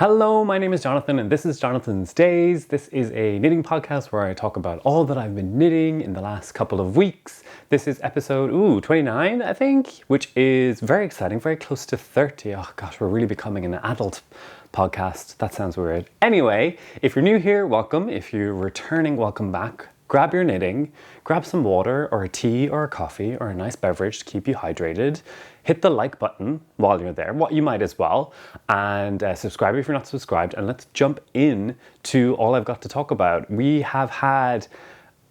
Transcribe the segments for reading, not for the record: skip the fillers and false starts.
Hello, my name is Jonathan and this is Jonathan's Days. This is a knitting podcast where I talk about all that I've been knitting in the last couple of weeks. This is episode 29, I think, which is very exciting, very close to 30. Oh gosh, we're really becoming an adult podcast. That sounds weird. Anyway, if you're new here, welcome. If you're returning, welcome back. Grab your knitting, grab some water or a tea or a coffee or a nice beverage to keep you hydrated. Hit the like button while you're there, what you might as well, and subscribe if you're not subscribed, and let's jump in to all I've got to talk about. We have had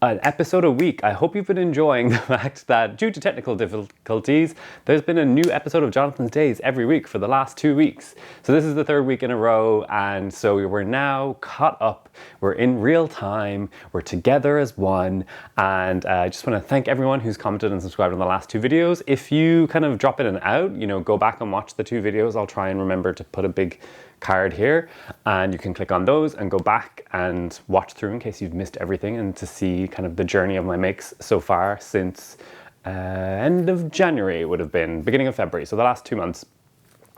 an episode a week. I hope you've been enjoying the fact that due to technical difficulties, there's been a new episode of Jonathan's Days every week for the last 2 weeks. So this is the third week in a row, and so we're now caught up. We're in real time. We're together as one, and I just want to thank everyone who's commented and subscribed on the last 2 videos. If you kind of drop in and out, go back and watch the 2 videos. I'll try and remember to put a big card here, and you can click on those and go back and watch through in case you've missed everything, and to see kind of the journey of my makes so far since end of January. It would have been beginning of February, so the last 2 months.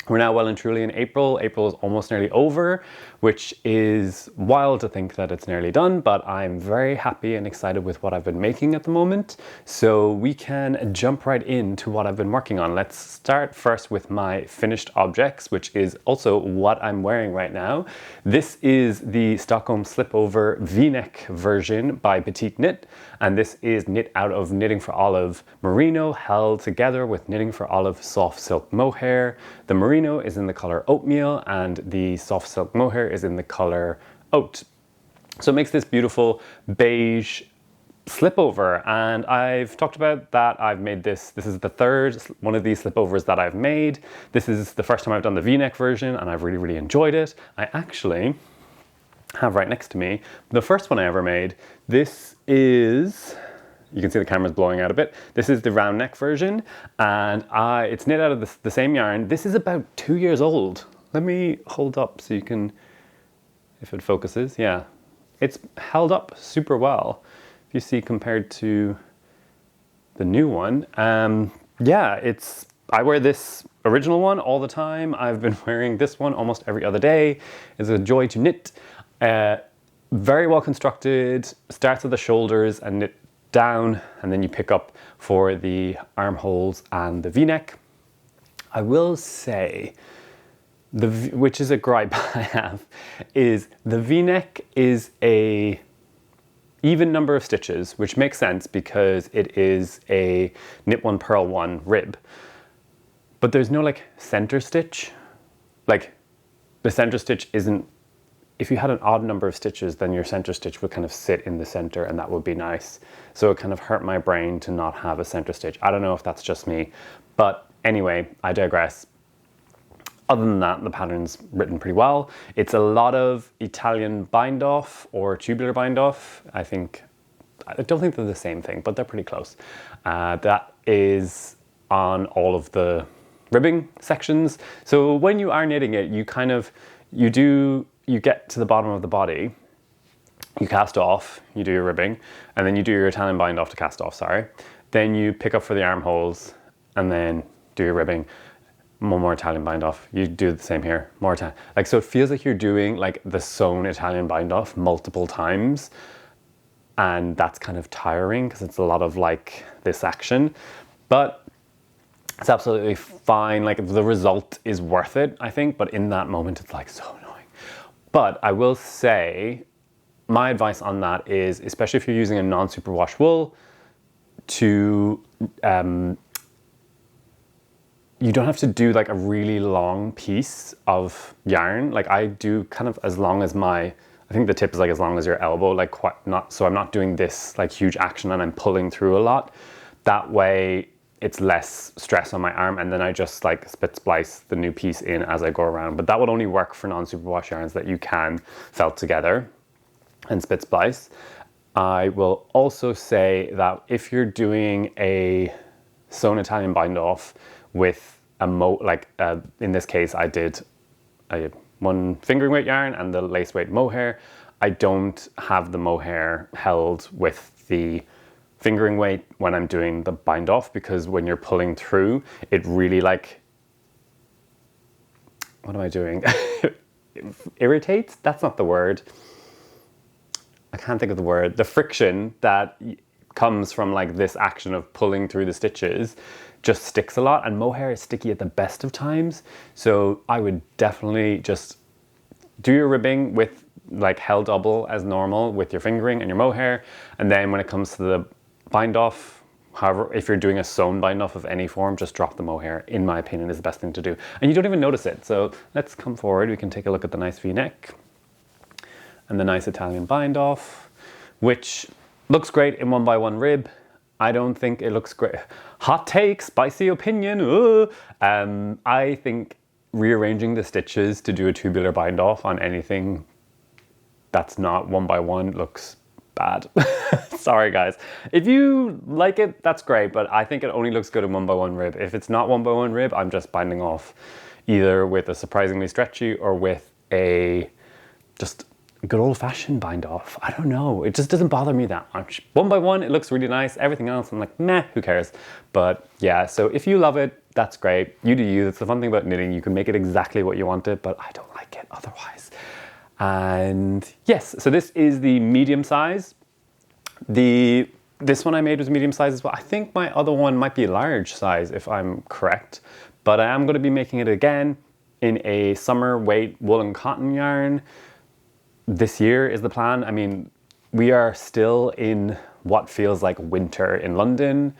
We're now well and truly in April. April is almost nearly over, which is wild to think that it's nearly done, but I'm very happy and excited with what I've been making at the moment. So we can jump right into what I've been working on. Let's start first with my finished objects, which is also what I'm wearing right now. This is the Stockholm Slipover V-neck version by PetiteKnit, and this is knit out of Knitting for Olive Merino, held together with Knitting for Olive soft silk mohair. The Merino is in the color Oatmeal and the soft silk mohair is in the color Oat. So it makes this beautiful beige slipover, and I've talked about that. I've made this is the third one of these slipovers that I've made. This is the first time I've done the V-neck version, and I've really enjoyed it. I actually have right next to me the first one I ever made. This is, you can see the camera's blowing out a bit. This is the round neck version, and it's knit out of the same yarn. This is about 2 years old. Let me hold up so you can, if it focuses, yeah. It's held up super well, if you see, compared to the new one. Yeah, I wear this original one all the time. I've been wearing this one almost every other day. It's a joy to knit. Very well constructed, starts at the shoulders and knit down, and then you pick up for the armholes and the V-neck. I will say, which is a gripe I have, is the V-neck is a even number of stitches, which makes sense because it is a knit one, purl one rib. But there's no center stitch. The center stitch isn't, if you had an odd number of stitches, then your center stitch would kind of sit in the center, and that would be nice. So it kind of hurt my brain to not have a center stitch. I don't know if that's just me, but anyway, I digress. Other than that, the pattern's written pretty well. It's a lot of Italian bind off or tubular bind off. I don't think they're the same thing, but they're pretty close. That is on all of the ribbing sections. So when you are knitting it, you get to the bottom of the body, you cast off, you do your ribbing, and then you do your Italian bind off to cast off, sorry. Then you pick up for the armholes and then do your ribbing. One more Italian bind off. You do the same here, more Italian. So it feels like you're doing the sewn Italian bind off multiple times, and that's kind of tiring because it's a lot of this action, but it's absolutely fine. The result is worth it, I think, but in that moment it's so annoying. But I will say, my advice on that is, especially if you're using a non-superwash wool, to you don't have to do a really long piece of yarn. I do kind of as long as I think the tip is as long as your elbow, so I'm not doing this huge action and I'm pulling through a lot. That way it's less stress on my arm, and then I just spit splice the new piece in as I go around. But that would only work for non-superwash yarns that you can felt together and spit splice. I will also say that if you're doing a sewn Italian bind off with in this case I did a 1 fingering weight yarn and the lace weight mohair. I don't have the mohair held with the fingering weight when I'm doing the bind off, because when you're pulling through, it really what am I doing? irritates, that's not the word. I can't think of the word. The friction that comes from like this action of pulling through the stitches just sticks a lot, and mohair is sticky at the best of times. So I would definitely just do your ribbing with like held double as normal with your fingering and your mohair, and then when it comes to the bind off, however, if you're doing a sewn bind off of any form, just drop the mohair, in my opinion, is the best thing to do. And you don't even notice it. So let's come forward. We can take a look at the nice V-neck and the nice Italian bind off, which looks great in 1x1 rib. I don't think it looks great. Hot take, spicy opinion. I think rearranging the stitches to do a tubular bind off on anything that's not 1x1 looks bad. Sorry guys. If you like it, that's great, but I think it only looks good in 1x1 rib. If it's not 1x1 rib, I'm just binding off either with a surprisingly stretchy or with a just good old-fashioned bind off. I don't know, it just doesn't bother me that much. 1x1, it looks really nice. Everything else, I'm like, meh, who cares? But yeah, so if you love it, that's great. You do you. That's the fun thing about knitting. You can make it exactly what you want it, but I don't like it otherwise. And yes, so this is the medium size. This one I made was medium size as well. I think my other one might be large size if I'm correct, but I am going to be making it again in a summer weight woolen cotton yarn. This year is the plan. I mean, we are still in what feels like winter in London.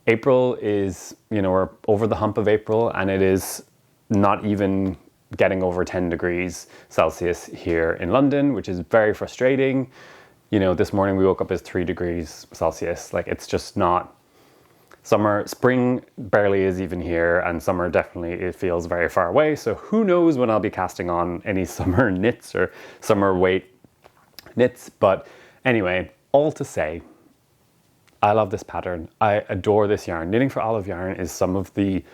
April is, you know, we're over the hump of April, and it is not even getting over 10 degrees Celsius here in London, which is very frustrating. You know, this morning we woke up as 3 degrees Celsius. Like, it's just not summer. Spring barely is even here, and summer definitely, it feels very far away. So who knows when I'll be casting on any summer knits or summer weight knits. But anyway, all to say, I love this pattern. I adore this yarn. Knitting for Olive yarn is some of the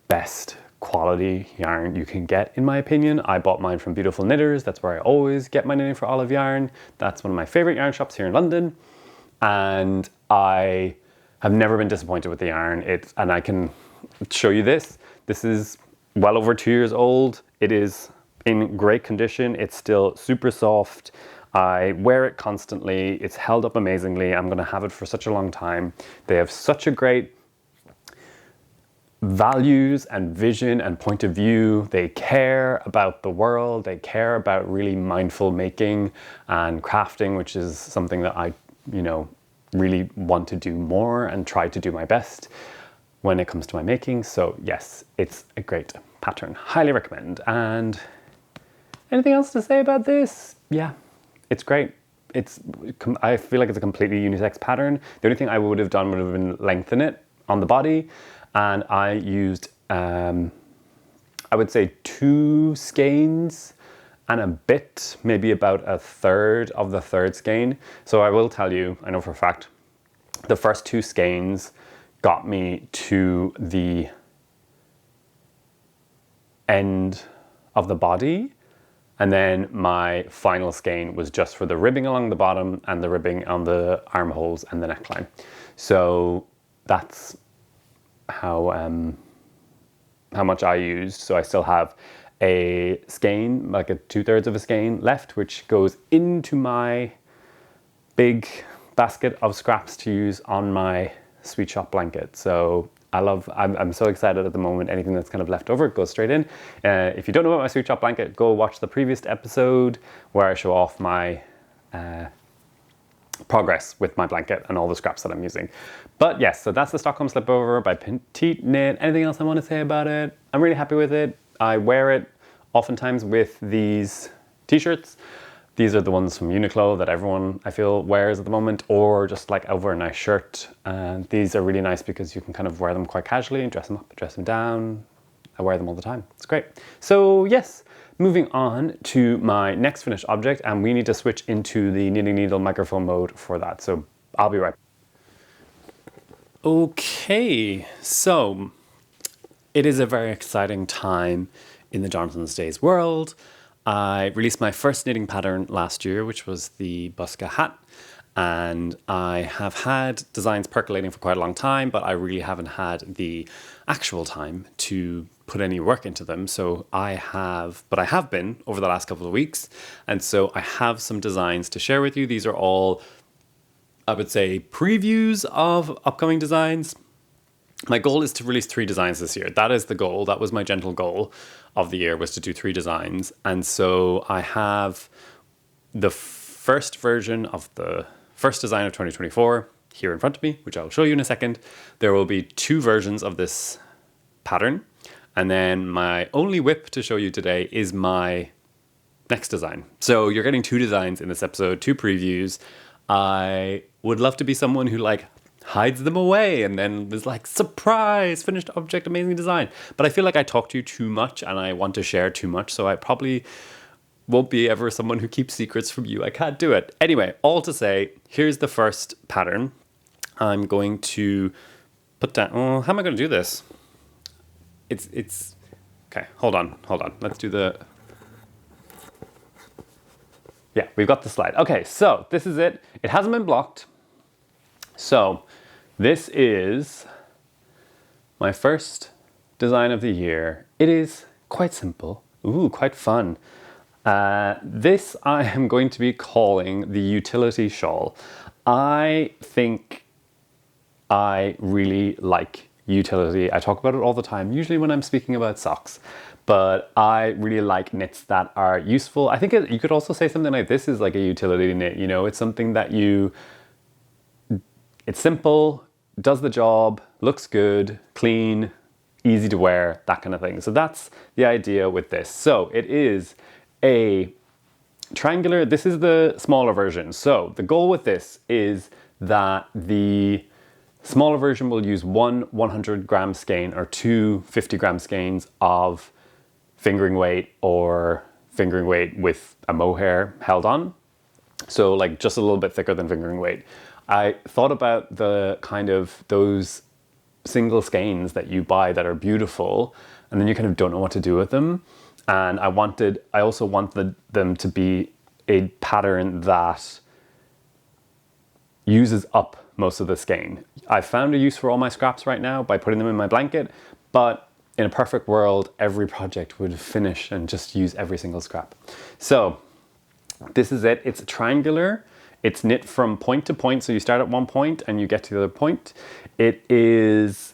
best quality yarn you can get, in my opinion. I bought mine from Beautiful Knitters. That's where I always get my Knitting for Olive yarn. That's one of my favorite yarn shops here in London. And I have never been disappointed with the yarn. And I can show you this. This is well over 2 years old. It is in great condition. It's still super soft. I wear it constantly. It's held up amazingly. I'm gonna have it for such a long time. They have such a great values and vision and point of view. They care about the world. They care about really mindful making and crafting, which is something that I, you know, really want to do more and try to do my best when it comes to my making. So yes, it's a great pattern. Highly recommend. And anything else to say about this? Yeah, it's great. I feel like it's a completely unisex pattern. The only thing I would have done would have been lengthen it on the body. And I used, I would say 2 skeins and a bit, maybe about a third of the third skein. So I will tell you, I know for a fact, the first 2 skeins got me to the end of the body. And then my final skein was just for the ribbing along the bottom and the ribbing on the armholes and the neckline. So that's how much I used. So I still have a skein, like a 2/3 of a skein left, which goes into my big basket of scraps to use on my sweet shop blanket. So I'm so excited at the moment. Anything that's kind of left over goes straight in. If you don't know about my sweet shop blanket, go watch the previous episode where I show off my progress with my blanket and all the scraps that I'm using. But yes, so that's the Stockholm Slipover by PetiteKnit. Anything else I want to say about it? I'm really happy with it. I wear it oftentimes with these t-shirts. These are the ones from Uniqlo that everyone, I feel, wears at the moment, or just like over a nice shirt. And these are really nice because you can kind of wear them quite casually and dress them up, dress them down. I wear them all the time. It's great. So yes, moving on to my next finished object, and we need to switch into the knitting needle microphone mode for that. So I'll be right back. Okay, so it is a very exciting time in the Jonathan's Days world. I released my first knitting pattern last year, which was the Buska hat, and I have had designs percolating for quite a long time, but I really haven't had the actual time to put any work into them. So I have been over the last couple of weeks. And so I have some designs to share with you. These are all, I would say, previews of upcoming designs. My goal is to release 3 designs this year. That is the goal. That was my gentle goal of the year, was to do 3 designs. And so I have the first version of the first design of 2024 here in front of me, which I'll show you in a second. There will be 2 versions of this pattern. And then my only whip to show you today is my next design. So you're getting 2 designs in this episode, 2 previews. I would love to be someone who like hides them away and then was like, surprise, finished object, amazing design. But I feel like I talk to you too much and I want to share too much. So I probably won't be ever someone who keeps secrets from you. I can't do it. Anyway, all to say, here's the first pattern. I'm going to put down, oh, how am I going to do this? It's, okay, hold on. Let's do the, yeah, we've got the slide. Okay, so this is it. It hasn't been blocked. So this is my first design of the year. It is quite simple. Ooh, quite fun. This I am going to be calling the utility shawl. I think I really like utility. I talk about it all the time, usually when I'm speaking about socks. But I really like knits that are useful. I think you could also say something like this is like a utility knit. You know, it's something that it's simple, does the job, looks good, clean, easy to wear, that kind of thing. So that's the idea with this. So it is a triangular, this is the smaller version. So the goal with this is that the smaller version will use 1 100-gram skein or 2 50-gram skeins of fingering weight or fingering weight with a mohair held on. So like just a little bit thicker than fingering weight. I thought about the kind of those single skeins that you buy that are beautiful and then you kind of don't know what to do with them. And I also wanted them to be a pattern that uses up most of the skein. I've found a use for all my scraps right now by putting them in my blanket, but in a perfect world, every project would finish and just use every single scrap. So this is it. It's triangular. It's knit from point to point. So you start at one point and you get to the other point. This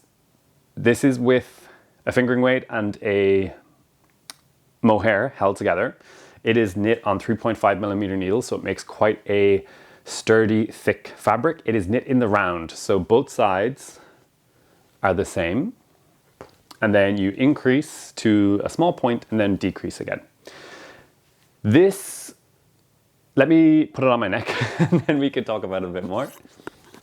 is with a fingering weight and a mohair held together. It is knit on 3.5mm needles, so it makes quite a sturdy, thick fabric. It is knit in the round, so both sides are the same. And then you increase to a small point and then decrease again. Let me put it on my neck and then we can talk about it a bit more.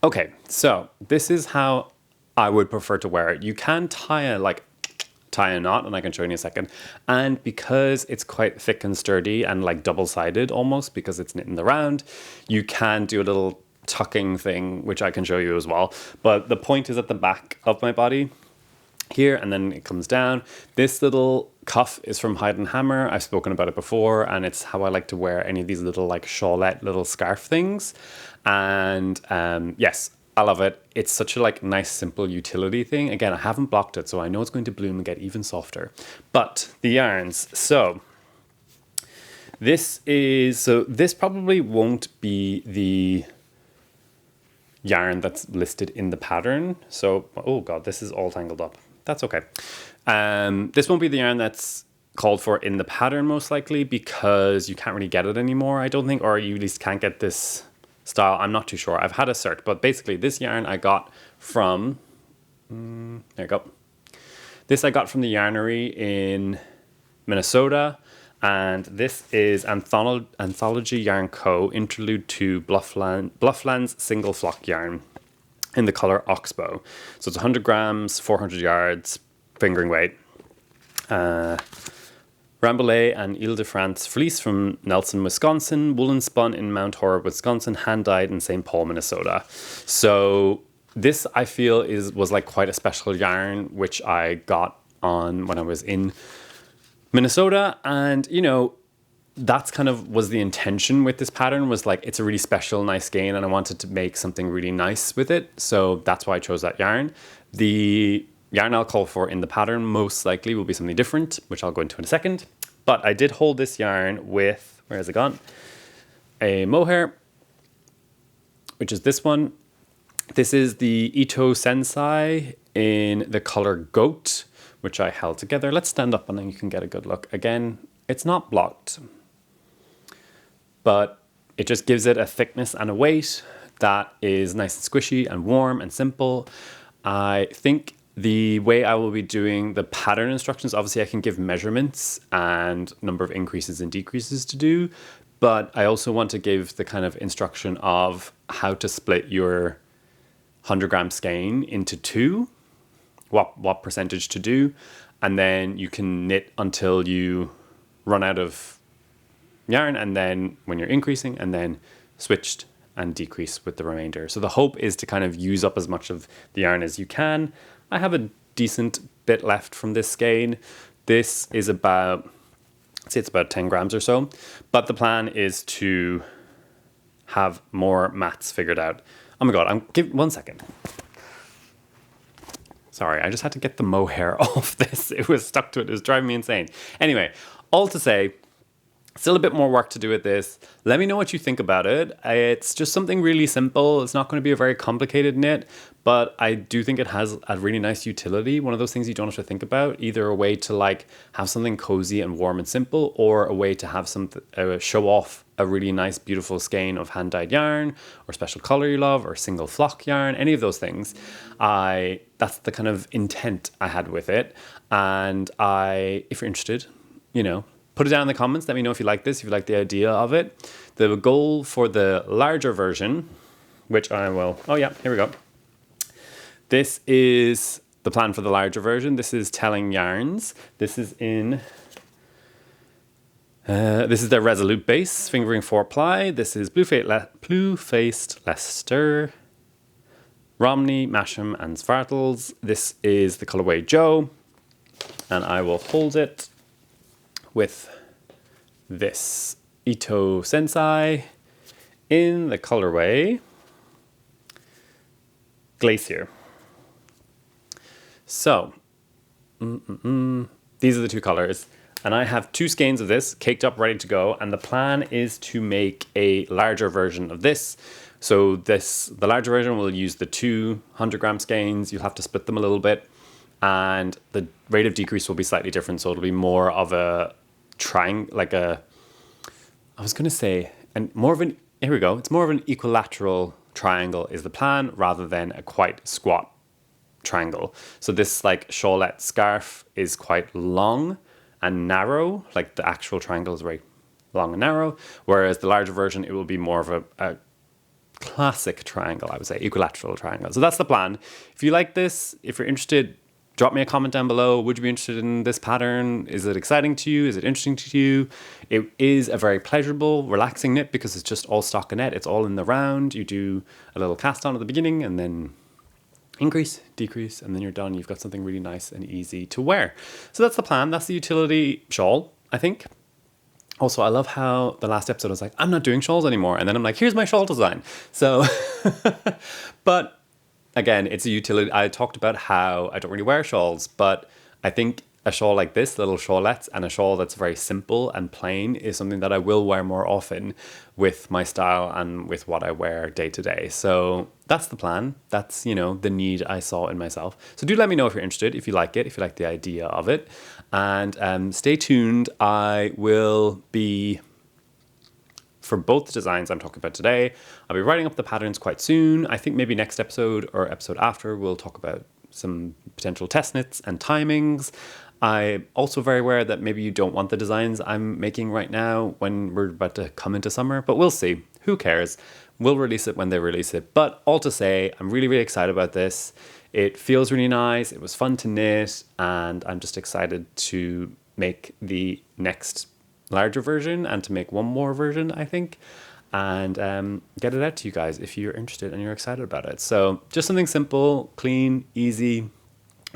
Okay, so this is how I would prefer to wear it. You can tie a knot, and I can show you in a second. And because it's quite thick and sturdy and like double-sided almost, because it's knit in the round, you can do a little tucking thing, which I can show you as well. But the point is at the back of my body here, and then it comes down. This little cuff is from Hide and Hammer. I've spoken about it before, and it's how I like to wear any of these little like shawlette little scarf things. And yes, I love it. It's such a like nice, simple utility thing. Again, I haven't blocked it, so I know it's going to bloom and get even softer. But the yarns, so this probably won't be the yarn that's listed in the pattern. So, oh God, this is all tangled up. That's okay. This won't be the yarn that's called for in the pattern most likely, because you can't really get it anymore, I don't think, or you at least can't get this style. I'm not too sure. I've had a cert, but basically this yarn I got from, there you go. This I got from the yarnery in Minnesota, and this is Anthology Yarn Co. Interlude 2 Blufflands single flock yarn in the color Oxbow. So it's 100 grams, 400 yards, fingering weight. Rambouillet and Ile-de-France fleece from Nelson, Wisconsin, woolen spun in Mount Horeb, Wisconsin, hand dyed in St. Paul, Minnesota. So this I feel was like quite a special yarn, which I got on when I was in Minnesota. And you know, that's kind of was the intention with this pattern, was like it's a really special, nice skein, and I wanted to make something really nice with it. So that's why I chose that yarn. The yarn I'll call for in the pattern most likely will be something different, which I'll go into in a second. But I did hold this yarn with, where has it gone? A Mohair, which is this one. This is the Ito Sensai in the color Goat, which I held together. Let's stand up and then you can get a good look. Again, it's not blocked, but it just gives it a thickness and a weight that is nice and squishy and warm and simple. I think the way I will be doing the pattern instructions, obviously I can give measurements and number of increases and decreases to do, but I also want to give the kind of instruction of how to split your 100-gram skein into two, what percentage to do, and then you can knit until you run out of yarn, and then when you're increasing, and then switched and decrease with the remainder. So the hope is to kind of use up as much of the yarn as you can. I have a decent bit left from this skein. This is about, I'd say it's about 10 grams or so, but the plan is to have more mats figured out. Oh my God, give 1 second. Sorry, I just had to get the mohair off this. It was stuck to it. It was driving me insane. Anyway, all to say, still a bit more work to do with this. Let me know what you think about it. It's just something really simple. It's not going to be a very complicated knit, but I do think it has a really nice utility. One of those things you don't have to think about. Either a way to like have something cozy and warm and simple, or a way to have something show off a really nice, beautiful skein of hand-dyed yarn, or special color you love, or single flock yarn, any of those things. That's the kind of intent I had with it. And if you're interested, put it down in the comments. Let me know if you like this, if you like the idea of it. The goal for the larger version, which I will, oh yeah, here we go. This is the plan for the larger version. This is Telling Yarns. This is this is their Resolute base, fingering 4-ply. This is Blue-Faced Leicester, Romney, Masham, and Svartles. This is the colorway Joe, and I will hold it with this Ito Sensai in the colorway Glacier. So, these are the two colors. And I have 2 skeins of this caked up, ready to go. And the plan is to make a larger version of this. So the larger version will use the 200-gram skeins. You'll have to split them a little bit. And the rate of decrease will be slightly different. So it'll be more of a triangle, here we go. It's more of an equilateral triangle is the plan, rather than a quite squat triangle. So this like shawlette scarf is quite long and narrow, like the actual triangle is very long and narrow, whereas the larger version, it will be more of a classic triangle, I would say, equilateral triangle. So that's the plan. If you like this, if you're interested, drop me a comment down below. Would you be interested in this pattern? Is it exciting to you? Is it interesting to you? It is a very pleasurable, relaxing knit because it's just all stockinette. It's all in the round. You do a little cast on at the beginning and then increase, decrease, and then you're done. You've got something really nice and easy to wear. So that's the plan. That's the utility shawl, I think. Also, I love how the last episode I was like, I'm not doing shawls anymore. And then I'm like, here's my shawl design. So, but again, it's a utility. I talked about how I don't really wear shawls, but I think a shawl like this, little shawlettes, and a shawl that's very simple and plain is something that I will wear more often with my style and with what I wear day to day. So that's the plan. That's, the need I saw in myself. So do let me know if you're interested, if you like it, if you like the idea of it. And stay tuned. I will be, for both the designs I'm talking about today, I'll be writing up the patterns quite soon. I think maybe next episode or episode after, we'll talk about some potential test knits and timings. I'm also very aware that maybe you don't want the designs I'm making right now when we're about to come into summer, but we'll see. Who cares? We'll release it when they release it. But all to say, I'm really, really excited about this. It feels really nice. It was fun to knit, and I'm just excited to make the next larger version and to make one more version, I think, and get it out to you guys if you're interested and you're excited about it. So just something simple, clean, easy,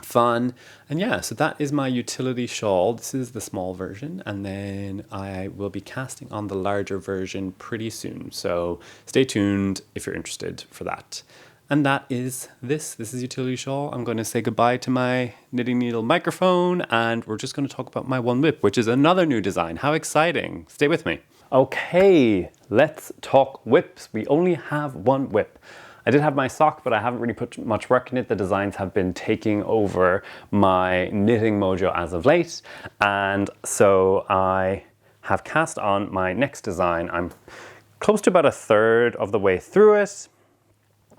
fun. And yeah, so that is my utility shawl. This is the small version, and then I will be casting on the larger version pretty soon. So stay tuned if you're interested for that. and that is this. This is Utility Shawl. I'm going to say goodbye to my knitting needle microphone, and we're just going to talk about my one whip, which is another new design. How exciting. Stay with me. Okay, let's talk whips. We only have one whip. I did have my sock, but I haven't really put much work in it. The designs have been taking over my knitting mojo as of late. And so I have cast on my next design. I'm close to about a third of the way through it.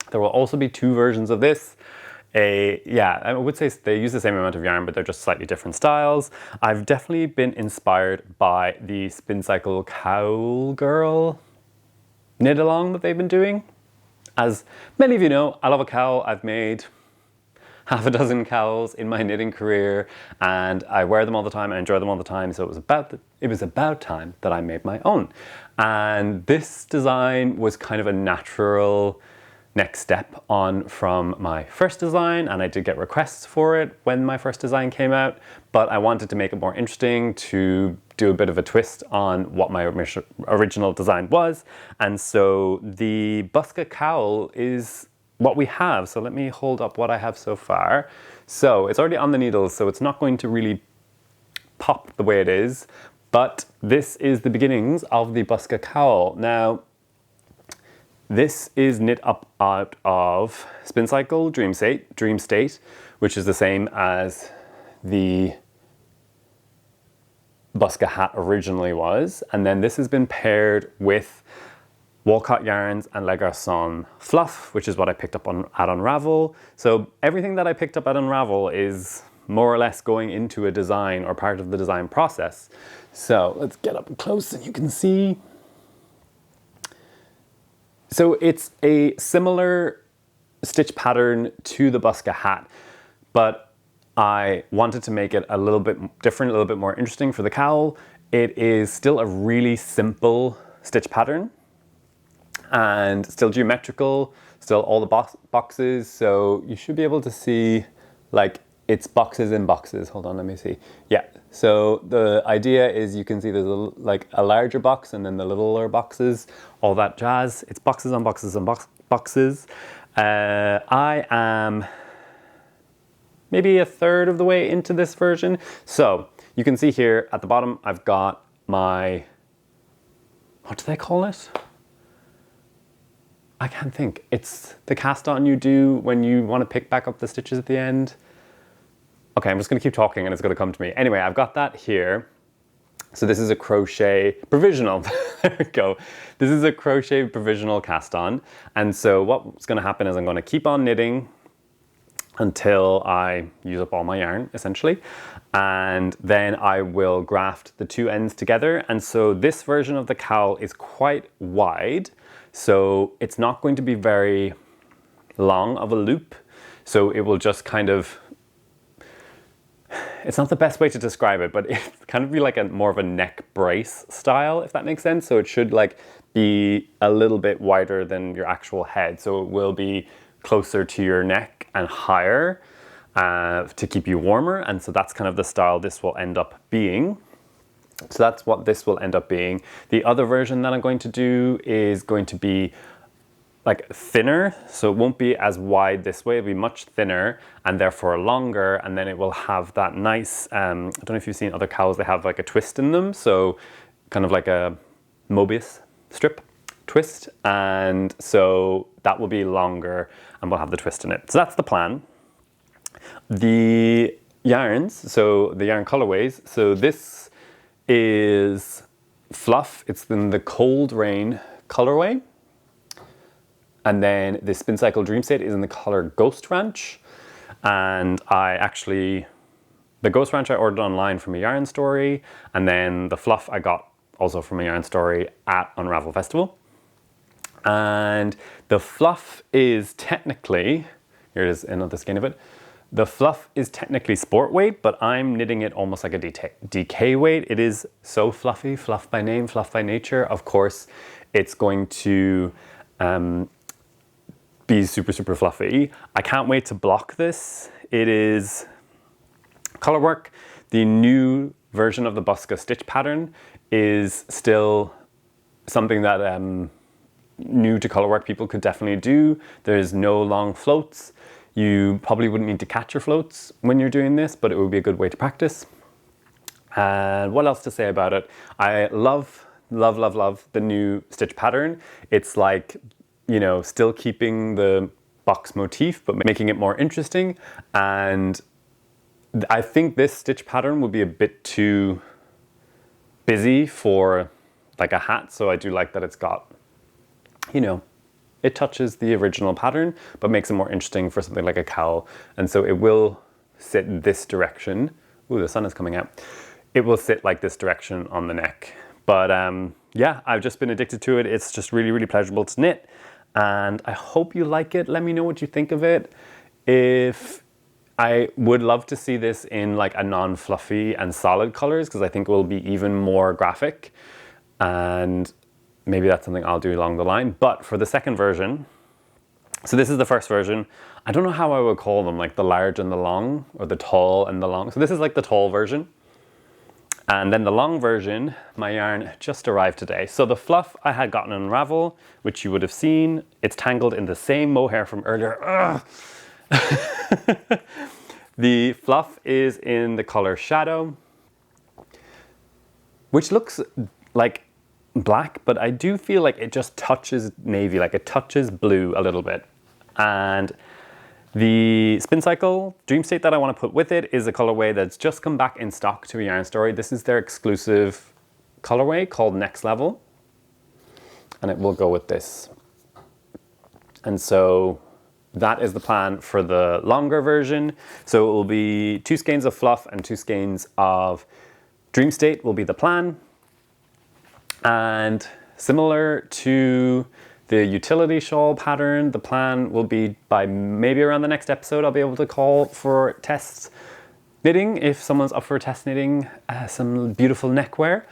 There will also be two versions of this. I would say they use the same amount of yarn, but they're just slightly different styles. I've definitely been inspired by the Spincycle Cowl Girl knit along that they've been doing. As many of you know, I love a cowl. I've made half a dozen cowls in my knitting career, and I wear them all the time. I enjoy them all the time. So it was about time that I made my own. And this design was kind of a natural next step on from my first design, and I did get requests for it when my first design came out, but I wanted to make it more interesting, to do a bit of a twist on what my original design was. And so the Buska Cowl is what we have. So let me hold up what I have so far. So it's already on the needles, so it's not going to really pop the way it is, but this is the beginnings of the Buska Cowl. Now, this is knit up out of Spincycle Dream State, which is the same as the Buska hat originally was. And then this has been paired with Walcot yarns and Le Garcons fluff, which is what I picked up at Unravel. So everything that I picked up at Unravel is more or less going into a design or part of the design process. So let's get up close and you can see. So it's a similar stitch pattern to the Buska hat, but I wanted to make it a little bit different, a little bit more interesting for the cowl. It is still a really simple stitch pattern and still geometrical, still all the boxes. So you should be able to see like it's boxes in boxes. Hold on, let me see. Yeah, so the idea is you can see there's like a larger box and then the littler boxes, all that jazz. It's boxes on boxes on boxes. I am maybe a third of the way into this version. So you can see here at the bottom, I've got my, what do they call it? I can't think. It's the cast on you do when you want to pick back up the stitches at the end. Okay, I'm just going to keep talking and it's going to come to me. Anyway, I've got that here. So this is a crochet provisional. There we go. This is a crochet provisional cast on. And so what's going to happen is I'm going to keep on knitting until I use up all my yarn, essentially. And then I will graft the two ends together. And so this version of the cowl is quite wide. So it's not going to be very long of a loop. So it will just kind of, it's not the best way to describe it, but it's kind of be like more of a neck brace style, if that makes sense. So it should like be a little bit wider than your actual head. So it will be closer to your neck and higher to keep you warmer. And so that's kind of the style this will end up being. So that's what this will end up being. The other version that I'm going to do is going to be like thinner, so it won't be as wide this way, it'll be much thinner and therefore longer, and then it will have that nice, I don't know if you've seen other cowls, they have like a twist in them, so kind of like a Mobius strip twist, and so that will be longer and we'll have the twist in it. So that's the plan. The yarns, so the yarn colorways, so this is Fluff, it's in the Cold Rain colorway. And then the Spincycle Dream State is in the color Ghost Ranch. And the Ghost Ranch I ordered online from a yarn story. And then the Fluff I got also from a yarn story at Unravel Festival. And the Fluff is technically, here it is another skein of it. The Fluff is technically sport weight, but I'm knitting it almost like a DK weight. It is so fluffy, fluff by name, fluff by nature. Of course, it's going to be super, super fluffy. I can't wait to block this. It is color work. The new version of the Bosca stitch pattern is still something that new to colorwork people could definitely do. There's no long floats. You probably wouldn't need to catch your floats when you're doing this, but it would be a good way to practice. And what else to say about it? I love the new stitch pattern. It's like, you know, still keeping the box motif, but making it more interesting. And I think this stitch pattern would be a bit too busy for like a hat. So I do like that it's got, you know, it touches the original pattern, but makes it more interesting for something like a cowl. And so it will sit this direction. Ooh, the sun is coming out. It will sit like this direction on the neck. But yeah, I've just been addicted to it. It's just really, really pleasurable to knit. And I hope you like it. Let me know what you think of it. If I would love to see this in like a non-fluffy and solid colors, because I think it will be even more graphic. And maybe that's something I'll do along the line. But for the second version, so this is the first version. I don't know how I would call them, like the large and the long, or the tall and the long. So this is like the tall version. And then the long version, my yarn just arrived today. So the fluff I had gotten in Ravel, which you would have seen, it's tangled in the same mohair from earlier. The fluff is in the color Shadow, which looks like black, but I do feel like it just touches navy, like it touches blue a little bit. And the Spincycle Dream State that I want to put with it is a colorway that's just come back in stock to a Yarn Story. This is their exclusive colorway called Next Level, and it will go with this. And so that is the plan for the longer version. So it will be 2 skeins of fluff and 2 skeins of Dream State will be the plan. And similar to the utility shawl pattern, the plan will be by maybe around the next episode, I'll be able to call for test knitting if someone's up for test knitting some beautiful neckwear.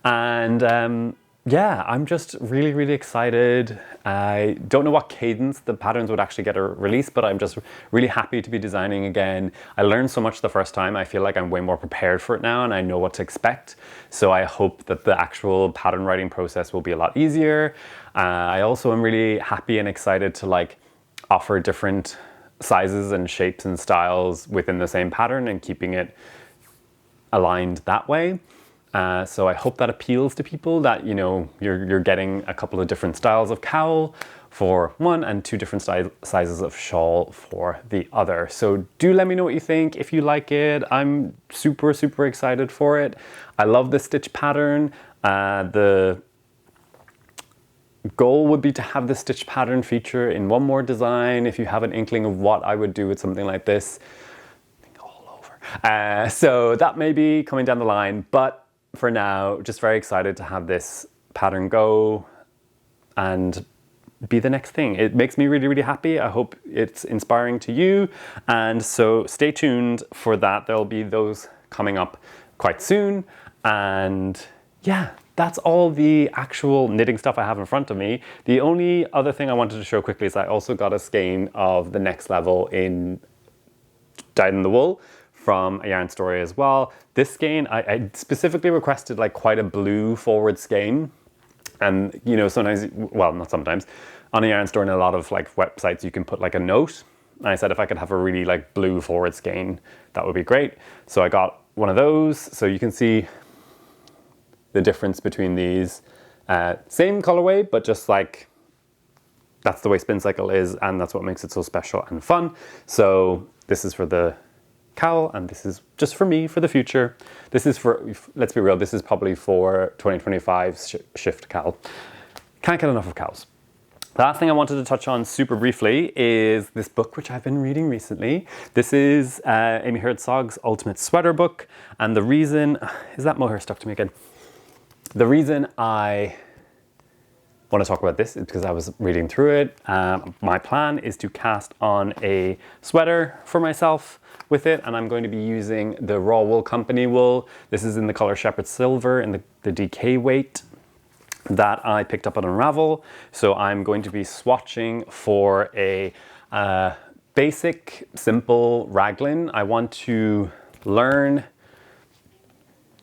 And yeah, I'm just really, really excited. I don't know what cadence the patterns would actually get a release, but I'm just really happy to be designing again. I learned so much the first time. I feel like I'm way more prepared for it now and I know what to expect. So I hope that the actual pattern writing process will be a lot easier. I also am really happy and excited to like offer different sizes and shapes and styles within the same pattern and keeping it aligned that way. So I hope that appeals to people, that, you know, you're getting a couple of different styles of cowl for one and 2 different sizes of shawl for the other. So do let me know what you think. If you like it, I'm super, super excited for it. I love the stitch pattern. The goal would be to have the stitch pattern feature in one more design. If you have an inkling of what I would do with something like this, think all over. So that may be coming down the line, but for now, just very excited to have this pattern go and be the next thing. It makes me really, really happy. I hope it's inspiring to you. And so stay tuned for that. There'll be those coming up quite soon. And yeah, that's all the actual knitting stuff I have in front of me. The only other thing I wanted to show quickly is I also got a skein of the Next Level in dyed in the wool from a Yarn Story as well. This skein, I specifically requested like quite a blue forward skein. And you know, sometimes, well, not sometimes, on a Yarn Store and a lot of like websites, you can put like a note. And I said if I could have a really like blue forward skein, that would be great. So I got one of those. So you can see the difference between these. Same colorway, but just like, that's the way Spincycle is, and that's what makes it so special and fun. So this is for the cowl, and this is just for me for the future. This is for, let's be real, this is probably for 2025's shift cowl. Can't get enough of cowls. The last thing I wanted to touch on super briefly is this book which I've been reading recently. This is Amy Herzog's Ultimate Sweater book, and the reason, is that mohair stuck to me again? The reason I want to talk about this is because I was reading through it. My plan is to cast on a sweater for myself with it, and I'm going to be using the Raw Wool Company wool. This is in the color Shepherd Silver in the DK weight that I picked up on Unravel. So I'm going to be swatching for a basic, simple raglan. I want to learn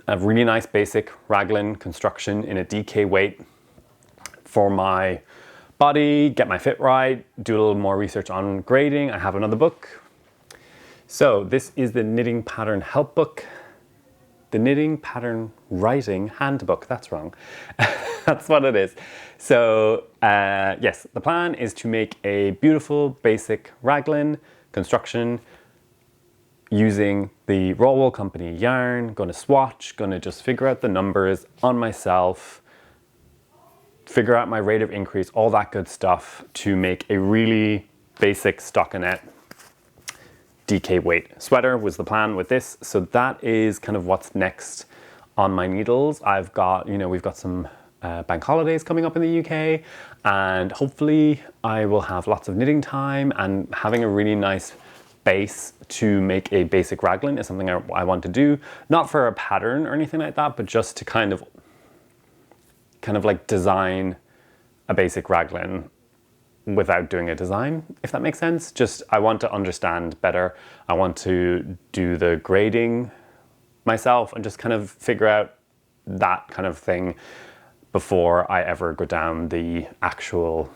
a really nice basic raglan construction in a DK weight for my body, get my fit right, do a little more research on grading. I have another book. So this is the Knitting Pattern Help Book. The Knitting Pattern Writing Handbook. That's wrong. That's what it is. So yes, the plan is to make a beautiful basic raglan construction using the Raw Wool Company yarn. Going to swatch, going to just figure out the numbers on myself, figure out my rate of increase, all that good stuff to make a really basic stockinette DK weight sweater was the plan with this. So that is kind of what's next on my needles. I've got, we've got some bank holidays coming up in the UK, and hopefully I will have lots of knitting time, and having a really nice base to make a basic raglan is something I want to do. Not for a pattern or anything like that, but just to kind of like design a basic raglan without doing a design, if that makes sense. Just, I want to understand better. I want to do the grading myself and just kind of figure out that kind of thing before I ever go down the actual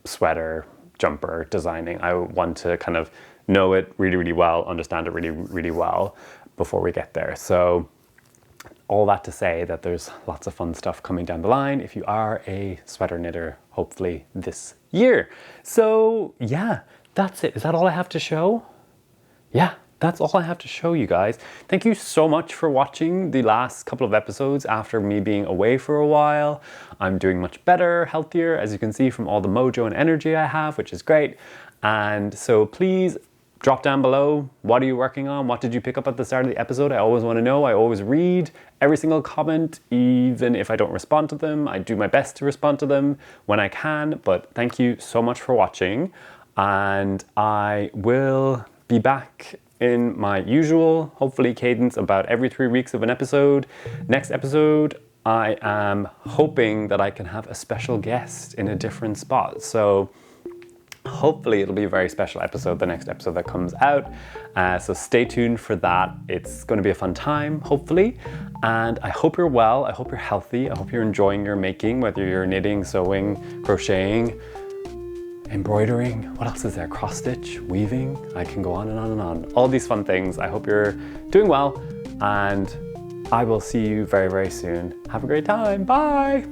sweater, jumper designing. I want to kind of know it really, really well, understand it really, really well before we get there. So all that to say that there's lots of fun stuff coming down the line if you are a sweater knitter, hopefully this year. So yeah, that's it. Is that all I have to show? Yeah, that's all I have to show you guys. Thank you so much for watching the last couple of episodes after me being away for a while. I'm doing much better, healthier, as you can see from all the mojo and energy I have, which is great. And so please drop down below. What are you working on? What did you pick up at the start of the episode? I always want to know. I always read every single comment, even if I don't respond to them. I do my best to respond to them when I can, but thank you so much for watching. And I will be back in my usual, hopefully, cadence about every 3 weeks of an episode. Next episode, I am hoping that I can have a special guest in a different spot. So hopefully it'll be a very special episode, the next episode that comes out. So stay tuned for that. It's going to be a fun time, hopefully. And I hope you're well. I hope you're healthy. I hope you're enjoying your making, whether you're knitting, sewing, crocheting, embroidering. What else is there? Cross stitch, weaving. I can go on and on and on. All these fun things. I hope you're doing well, and I will see you very, very soon. Have a great time. Bye.